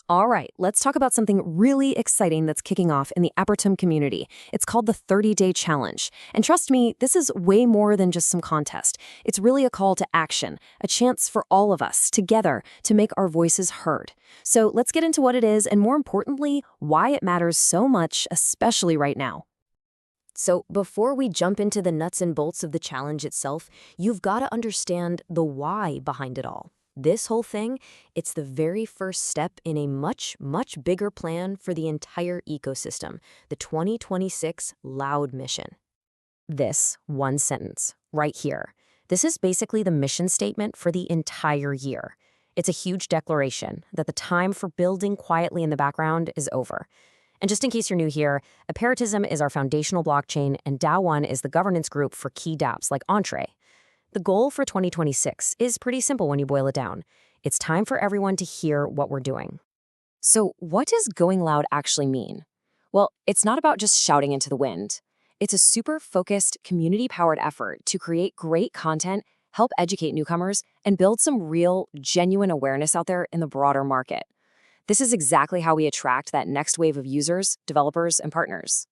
All right, let's talk about something really exciting that's kicking off in the Apertum community. It's called the 30-Day Challenge. And trust me, this is way more than just some contest. It's really a call to action, a chance for all of us, together, to make our voices heard. So let's get into what it is and, more importantly, why it matters so much, especially right now. So before we jump into the nuts and bolts of the challenge itself, you've got to understand the why behind it all. This whole thing, it's the very first step in a much, much bigger plan for the entire ecosystem, the 2026 Loud mission. This one sentence, right here, this is basically the mission statement for the entire year. It's a huge declaration that the time for building quietly in the background is over. And just in case you're new here, Apertum is our foundational blockchain, and DAO1 is the governance group for key dApps like Entree. The goal for 2026 is pretty simple when you boil it down. It's time for everyone to hear what we're doing. So what does going loud actually mean? Well, it's not about just shouting into the wind. It's a super focused, community-powered effort to create great content, help educate newcomers, and build some real, genuine awareness out there in the broader market. This is exactly how we attract that next wave of users, developers, and partners.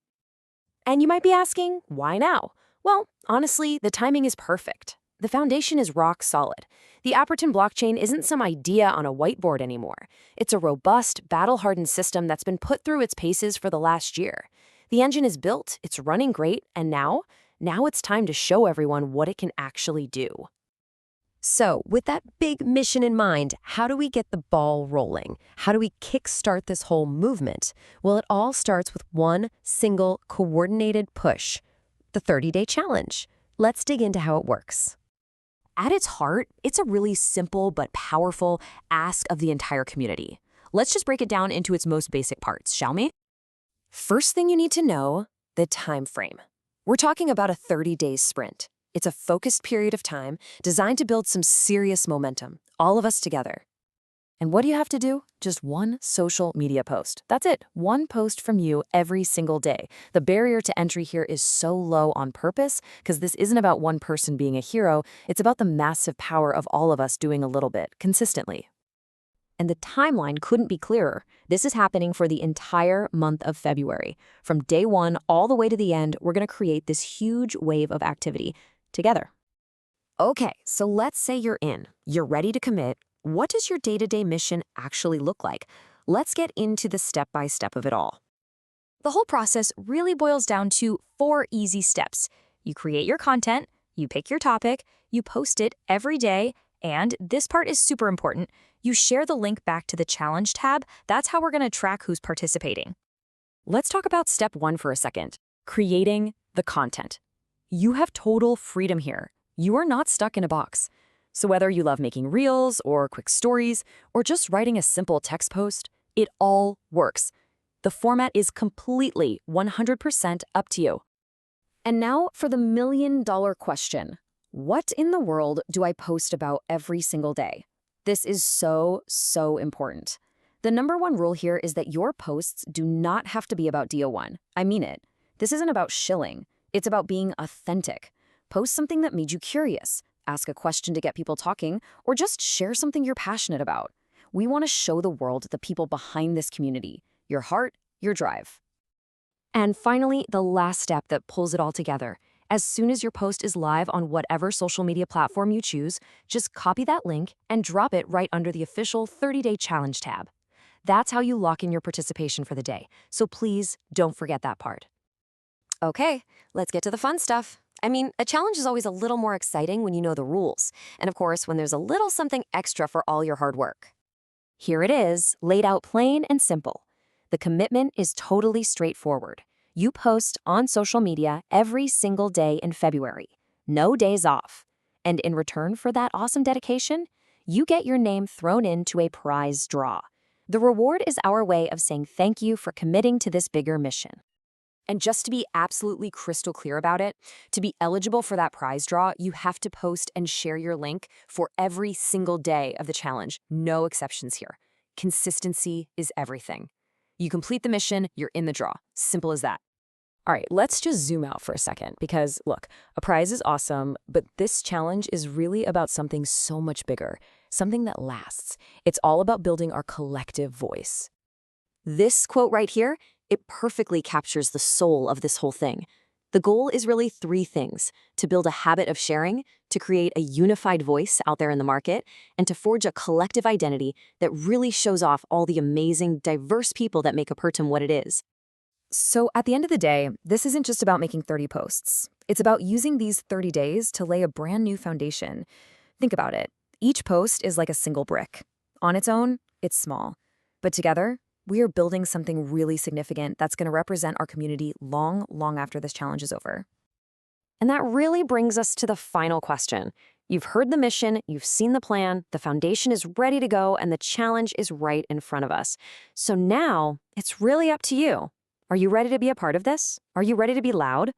And you might be asking, why now? Well, honestly, the timing is perfect. The foundation is rock solid. The Apertum blockchain isn't some idea on a whiteboard anymore. It's a robust, battle-hardened system that's been put through its paces for the last year. The engine is built, it's running great, and now it's time to show everyone what it can actually do. So, with that big mission in mind, how do we get the ball rolling? How do we kickstart this whole movement? Well, it all starts with one single coordinated push, the 30-Day Challenge. Let's dig into how it works. At its heart, it's a really simple but powerful ask of the entire community. Let's just break it down into its most basic parts, shall we? First thing you need to know, the time frame. We're talking about a 30-day sprint. It's a focused period of time designed to build some serious momentum, all of us together. And what do you have to do? Just one social media post. That's it, one post from you every single day. The barrier to entry here is so low on purpose because this isn't about one person being a hero, it's about the massive power of all of us doing a little bit, consistently. And the timeline couldn't be clearer. This is happening for the entire month of February. From day one all the way to the end, we're going to create this huge wave of activity together. Okay, so let's say you're in. You're ready to commit. What does your day-to-day mission actually look like? Let's get into the step-by-step of it all. The whole process really boils down to 4 easy steps. You create your content, you pick your topic, you post it every day, and this part is super important. You share the link back to the challenge tab. That's how we're going to track who's participating. Let's talk about step 1 for a second, creating the content. You have total freedom here. You are not stuck in a box. So whether you love making reels or quick stories or just writing a simple text post, it all works. The format is completely 100% up to you. And now for the million-dollar question. What in the world do I post about every single day? This is so important. The number 1 rule here is that your posts do not have to be about DAO1. I mean it. This isn't about shilling. It's about being authentic. Post something that made you curious, ask a question to get people talking, or just share something you're passionate about. We want to show the world the people behind this community, your heart, your drive. And finally, the last step that pulls it all together. As soon as your post is live on whatever social media platform you choose, just copy that link and drop it right under the official 30-Day Challenge tab. That's how you lock in your participation for the day. So please don't forget that part. Okay, let's get to the fun stuff. I mean, a challenge is always a little more exciting when you know the rules. And of course, when there's a little something extra for all your hard work. Here it is, laid out plain and simple. The commitment is totally straightforward. You post on social media every single day in February. No days off. And in return for that awesome dedication, you get your name thrown into a prize draw. The reward is our way of saying thank you for committing to this bigger mission. And just to be absolutely crystal clear about it, to be eligible for that prize draw, you have to post and share your link for every single day of the challenge. No exceptions here. Consistency is everything. You complete the mission, you're in the draw. Simple as that. All right, let's just zoom out for a second because, look, a prize is awesome, but this challenge is really about something so much bigger, something that lasts. It's all about building our collective voice. This quote right here, it perfectly captures the soul of this whole thing. The goal is really three things: to build a habit of sharing, to create a unified voice out there in the market, and to forge a collective identity that really shows off all the amazing, diverse people that make Apertum what it is. So at the end of the day, this isn't just about making 30 posts. It's about using these 30 days to lay a brand new foundation. Think about it. Each post is like a single brick. On its own, it's small. But together, we are building something really significant that's going to represent our community long, long after this challenge is over. And that really brings us to the final question. You've heard the mission, you've seen the plan, the foundation is ready to go, and the challenge is right in front of us. So now, it's really up to you. Are you ready to be a part of this? Are you ready to be loud?